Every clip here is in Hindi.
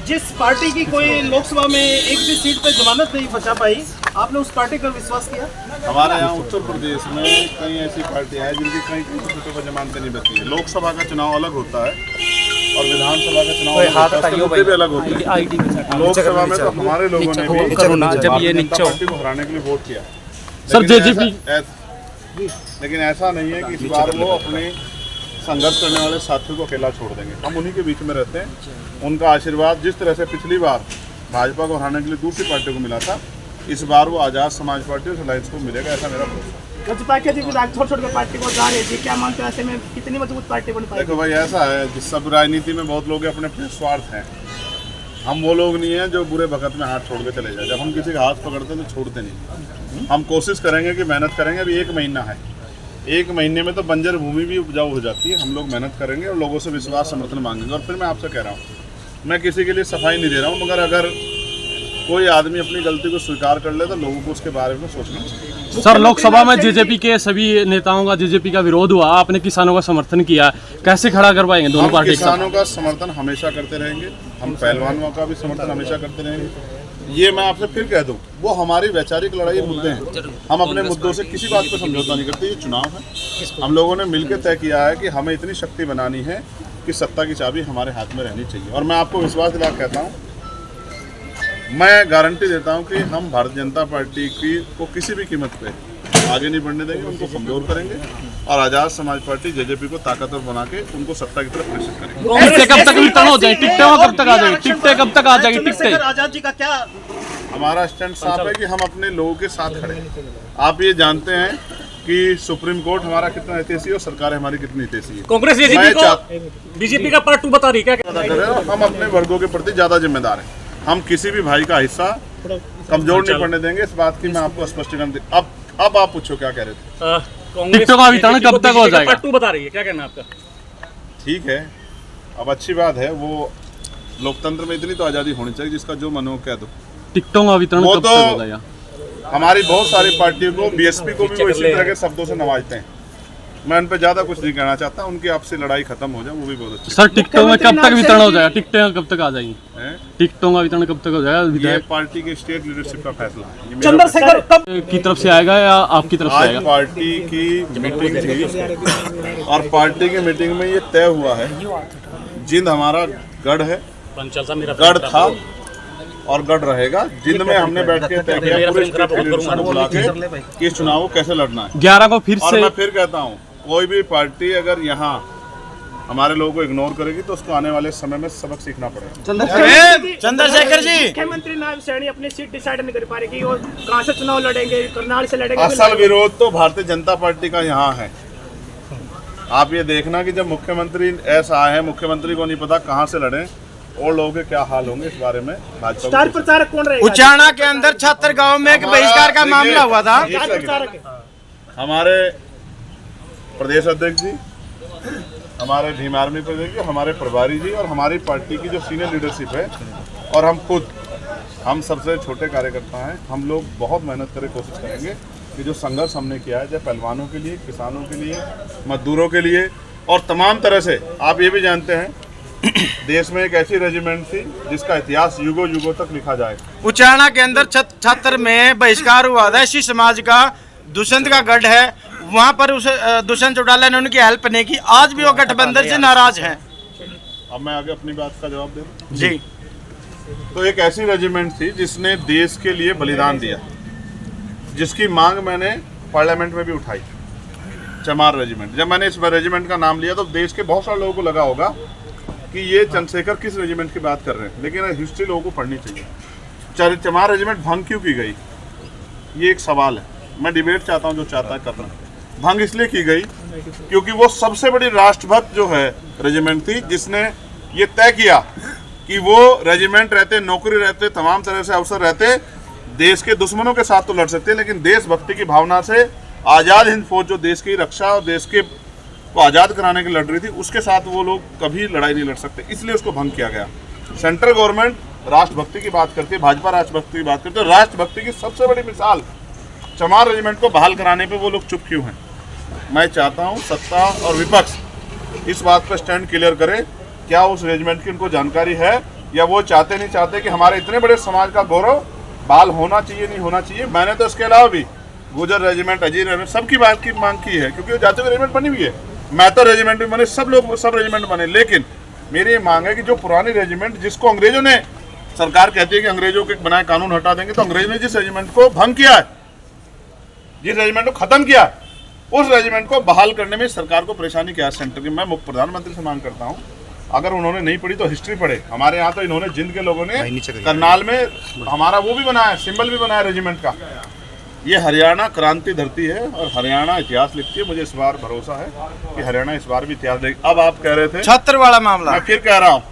जिस पार्टी की कोई लोकसभा में एक भी सीट पे जमानत नहीं बचा पाई, आपने उस पार्टी पर विश्वास किया? हमारे यहाँ उत्तर प्रदेश में कई ऐसी पार्टियां हैं जिनकी कई सीटों पर जमानतें नहीं बची है। लोकसभा का चुनाव अलग होता है और विधानसभा का चुनाव अलग होता है, उसके मुद्दे भी अलग होते हैं। लोकसभा में तो हमारे लोगों ने भी भारतीय जनता पार्टी को हराने के लिए वोट किया सर। जेजेपी लेकिन ऐसा नहीं है कि इस बार वो अपने संघर्ष करने वाले साथियों को अकेला छोड़ देंगे। हम उन्हीं के बीच में रहते हैं। उनका आशीर्वाद जिस तरह से पिछली बार भाजपा को हराने के लिए दूसरी पार्टी को मिला था, इस बार वो आज़ाद समाज पार्टी और अलायंस को मिलेगा, ऐसा मेरा भरोसा। छोड़ के पार्टी को जा रहे थे, क्या मानते हैं ऐसे में कितनी मजबूत पार्टी बन पाएगी? देखो भाई, ऐसा है जिस सब राजनीति में बहुत लोग अपने अपने स्वार्थ हैं। हम वो लोग नहीं हैं जो बुरे वक्त में हाथ छोड़ के चले जाए। जब हम किसी का हाथ पकड़ते हैं तो छोड़ते नहीं। हम कोशिश करेंगे कि मेहनत करेंगे। अभी 1 महीना है, 1 महीने में तो बंजर भूमि भी उपजाऊ हो जाती है। हम लोग मेहनत करेंगे और लोगों से विश्वास समर्थन मांगेंगे। और फिर मैं आपसे कह रहा हूँ, मैं किसी के लिए सफाई नहीं दे रहा हूँ, मगर अगर कोई आदमी अपनी गलती को स्वीकार कर ले तो लोगों को उसके बारे में सोचना चाहिए। सर, लोकसभा में जेजेपी के सभी नेताओं का जेजेपी का विरोध हुआ, आपने किसानों का समर्थन किया, कैसे खड़ा करवाएंगे दोनों पार्टी? किसानों का समर्थन हमेशा करते रहेंगे, हम पहलवानों का भी समर्थन हमेशा करते रहेंगे। ये मैं आपसे फिर कह दूं, वो हमारी वैचारिक लड़ाई मुद्दे हैं। हम अपने मुद्दों से किसी बात पर समझौता नहीं करते। ये चुनाव है, हम लोगों ने मिलकर तय किया है कि हमें इतनी शक्ति बनानी है कि सत्ता की चाबी हमारे हाथ में रहनी चाहिए। और मैं आपको विश्वास दिला कहता हूँ, मैं गारंटी देता हूं कि हम भारतीय जनता पार्टी को किसी भी कीमत पे आगे नहीं बढ़ने देंगे, उनको कमजोर करेंगे और आजाद समाज पार्टी जेजेपी को ताकतवर बना के उनको सत्ता की तरफ प्रेषित करेंगे। टिकटें कब तक वितरण हो जाए? टिकटें कब तक आ जाएगी? टिकटें कब तक आ जाएगी? टिकटें आजाद जी का क्या? हमारा स्टैंड साफ है कि हम अपने लोगों के साथ खड़े हैं। आप ये जानते हैं कि सुप्रीम कोर्ट हमारा कितना हितैषी है और सरकार हमारी कितनी हितैषी है। कांग्रेस बीजेपी का पार्ट 2 बता रही है क्या? हम अपने वर्गों के प्रति ज्यादा जिम्मेदार हैं। हम किसी भी भाई का हिस्सा कमजोर नहीं पड़ने देंगे। इस बात की मैं आपको स्पष्टीकरण दी। अब आप पूछो क्या कह रहे थे? टिकटों का वितरण कब तक हो जाएगा? पार्ट 2 बता रही है, क्या कहना है आपका? ठीक है, अब अच्छी बात है। वो लोकतंत्र में इतनी तो आज़ादी होनी चाहिए, जिसका जो मन हो कह दो। टिकटों का वितरण कब तक हो जाएगा? हमारी बहुत सारी पार्टियों को, बीएसपी को भी वो इसी तरह के शब्दों से नवाजते हैं। मैं उन पर ज्यादा कुछ नहीं कहना चाहता। उनकी आपसे लड़ाई खत्म हो जाए, वो भी बहुत अच्छा। सर, टिकटों में कब तक वितरण हो जाएगा? टिकटें कब तक आ जाएंगी? टिकटों का वितरण कब तक हो जाएगा? ये पार्टी के स्टेट लीडरशिप का फैसला है। चंद्रशेखर की तरफ से आएगा या आपकी तरफ से आज आएगा? पार्टी की मीटिंग थी और पार्टी की मीटिंग में ये तय हुआ है, जिंद हमारा गढ़ है, गढ़ था और गढ़ रहेगा। जिंद में हमने बैठ के तय किया पूरे स्टेट लीडरशिप को बुला के कि इस चुनाव को कैसे लड़ना है। 11 को फिर और से मैं फिर कहता हूँ, कोई भी पार्टी अगर यहाँ हमारे लोगों को इग्नोर करेगी तो उसको आने वाले समय में सबक सीखना पड़ेगा। चंद्रशेखर जी, मुख्यमंत्री नायब श्रेणी अपनी सीट डिसाइड नहीं कर पा रही कि वो कहां से चुनाव लड़ेंगे, करनाल से लड़ेंगे। असल विरोध तो भारतीय जनता पार्टी का यहाँ है। आप ये देखना कि जब मुख्यमंत्री ऐसा है, मुख्यमंत्री को नहीं पता कहाँ से लड़े और लोगों के क्या हाल होंगे, इस बारे में भाजपा स्टार प्रचारक कौन रहेगा? उचाना के अंदर छात्र गांव में एक बहिष्कार का मामला हुआ था। हमारे प्रदेश अध्यक्ष जी, हमारे भीम आर्मी प्रदेश जी, हमारे प्रभारी जी और हमारी पार्टी की जो सीनियर लीडरशिप है और हम खुद, हम सबसे छोटे कार्यकर्ता हैं। हम लोग बहुत मेहनत करें, कोशिश करेंगे कि जो संघर्ष हमने किया है, चाहे पहलवानों के लिए, किसानों के लिए, मजदूरों के लिए और तमाम तरह से। आप ये भी जानते हैं, देश में एक ऐसी रेजिमेंट थी जिसका इतिहास युगों युगों तक लिखा जाएगा। उचाना के अंदर छात्र में बहिष्कार हुआ था। इसी समाज का दुष्यंत का गढ़ है, वहां पर उसे दुष्यंत चौटाला ने उनकी हेल्प नहीं की। आज भी वो गठबंधन से नाराज हैं। अब मैं आगे अपनी बात का जवाब दे रहा हूं। जी, तो एक ऐसी रेजिमेंट थी जिसने देश के लिए बलिदान दिया, जिसकी मांग मैंने पार्लियामेंट में भी उठाई, चमार रेजिमेंट। जब मैंने इस रेजिमेंट का नाम लिया तो देश के बहुत सारे लोगों को लगा होगा कि ये चंद्रशेखर किस रेजिमेंट की बात कर रहे हैं, लेकिन हिस्ट्री लोगों को पढ़नी चाहिए। चमार रेजिमेंट भंग क्यों की गई, ये एक सवाल है। मैं डिबेट चाहता हूँ, जो चाहता है करना। भंग इसलिए की गई क्योंकि वो सबसे बड़ी राष्ट्रभक्त जो है रेजिमेंट थी, जिसने ये तय किया कि वो रेजिमेंट रहते, नौकरी रहते, तमाम तरह से अवसर रहते, देश के दुश्मनों के साथ तो लड़ सकते हैं, लेकिन देशभक्ति की भावना से आज़ाद हिंद फौज जो देश की रक्षा और देश के को आज़ाद कराने की लड़ रही थी, उसके साथ वो लोग कभी लड़ाई नहीं लड़ सकते। इसलिए उसको भंग किया गया। सेंट्रल गवर्नमेंट राष्ट्रभक्ति की बात करती है, भाजपा राष्ट्रभक्ति की बात करती है। राष्ट्रभक्ति की सबसे बड़ी मिसाल चमार रेजिमेंट को बहाल कराने पे वो लोग चुप क्यों हैं? मैं चाहता हूं सत्ता और विपक्ष इस बात पर स्टैंड क्लियर करे। क्या उस रेजिमेंट की उनको जानकारी है या वो चाहते नहीं चाहते कि हमारे इतने बड़े समाज का गौरव बहाल होना चाहिए नहीं होना चाहिए। मैंने तो इसके अलावा भी गुजर रेजिमेंट, अजीत रेजिमेंट, सबकी बात की मांग की है, क्योंकि जाति रेजिमेंट बनी हुई है, मैतर रेजिमेंट भी बने, सब लोग सब रेजिमेंट बने। लेकिन मेरी ये मांग है कि जो पुरानी रेजिमेंट जिसको अंग्रेजों ने, सरकार कहती है कि अंग्रेजों के बनाए कानून हटा देंगे, तो अंग्रेजों ने जिस रेजिमेंट को भंग किया है, जिस रेजिमेंट को खत्म किया, उस रेजिमेंट को बहाल करने में सरकार को परेशानी क्या है सेंटर की। मैं मुख्य प्रधानमंत्री से मांग करता हूँ, अगर उन्होंने नहीं पढ़ी तो हिस्ट्री पढ़े। हमारे यहाँ तो इन्होंने जिंद के लोगों ने करनाल में हमारा वो भी बनाया, सिंबल भी बनाया रेजिमेंट का। ये हरियाणा क्रांति धरती है और हरियाणा इतिहास लिखती है। मुझे इस बार भरोसा है कि हरियाणा इस बार भी इतिहास लिख। अब आप कह रहे थे छात्र वाला मामला, मैं फिर कह रहा हूँ,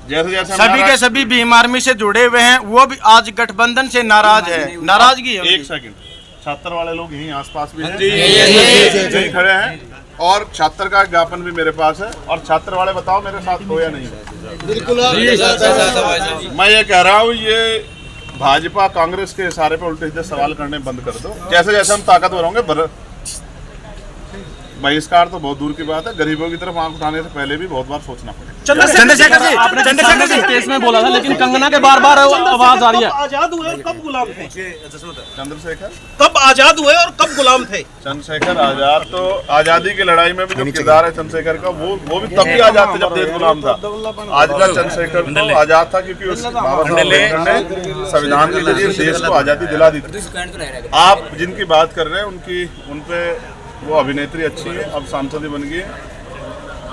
जैसे जैसे सभी के सभी भीम आर्मी से जुड़े हुए हैं, वो भी आज गठबंधन से नाराज है, नाराजगी है। एक सेकंड, छात्र वाले लोग यहीं आसपास भी हैं, यहीं खड़े हैं, और छात्र का ज्ञापन भी मेरे पास है। और छात्र वाले बताओ मेरे साथ हो या नहीं? बिल्कुल। मैं ये कह रहा हूँ, ये भाजपा कांग्रेस के इशारे पे उल्टे सीधे सवाल करने बंद कर दो। जैसे जैसे हम ताकतवर होंगे, बहिष्कार तो बहुत दूर की बात है, गरीबों की तरफ आंख उठाने से पहले भी बहुत बार सोचना पड़ेगा। चंद्रशेखर जी, आपने चंद्रशेखर जी केस में बोला था, लेकिन कंगना के बार बार आवाज आ रही है। आजाद हुए और कब गुलाम थे? चंद्रशेखर कब आजाद हुए और कब गुलाम थे? चंद्रशेखर आजाद तो आजादी की लड़ाई में भी जो किरदार है चंद्रशेखर का, वो भी तब भी आजाद थे जब देश गुलाम था। आज का चंद्रशेखर तो आजाद था क्योंकि उस बाबा साहब अम्बेडकर ने संविधान के जरिए देश को आजादी दिला दी थी। आप जिनकी बात कर रहे हैं उन पे वो अभिनेत्री अच्छी है, अब सांसद ही बन गई है,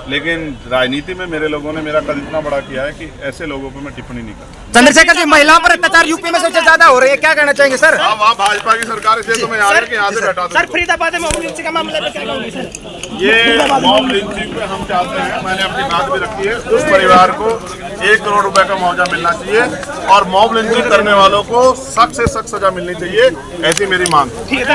लेकिन राजनीति में मेरे लोगों ने मेरा कद इतना बड़ा किया है कि ऐसे लोगों पर मैं टिप्पणी नहीं करता। चंद्रशेखर जी, महिलाओं पर अत्याचार यूपी में सबसे ज्यादा हो रही है, क्या कहना चाहेंगे सर? हाँ, वहाँ भाजपा की सरकार है, तो मैं यहाँ से हटा दूँ। सर फरीदाबाद में मॉब लिंचिंग का मामला पे क्या कहोगे सर? ये मॉब लिंचिंग पे हम चाहते हैं, मैंने अपनी बात भी रखी है, उस परिवार को 1 करोड़ रुपए का मुआवजा मिलना चाहिए और मॉब लिंचिंग करने वालों को सख्त से सख्त सजा मिलनी चाहिए, ऐसी मेरी मांग है।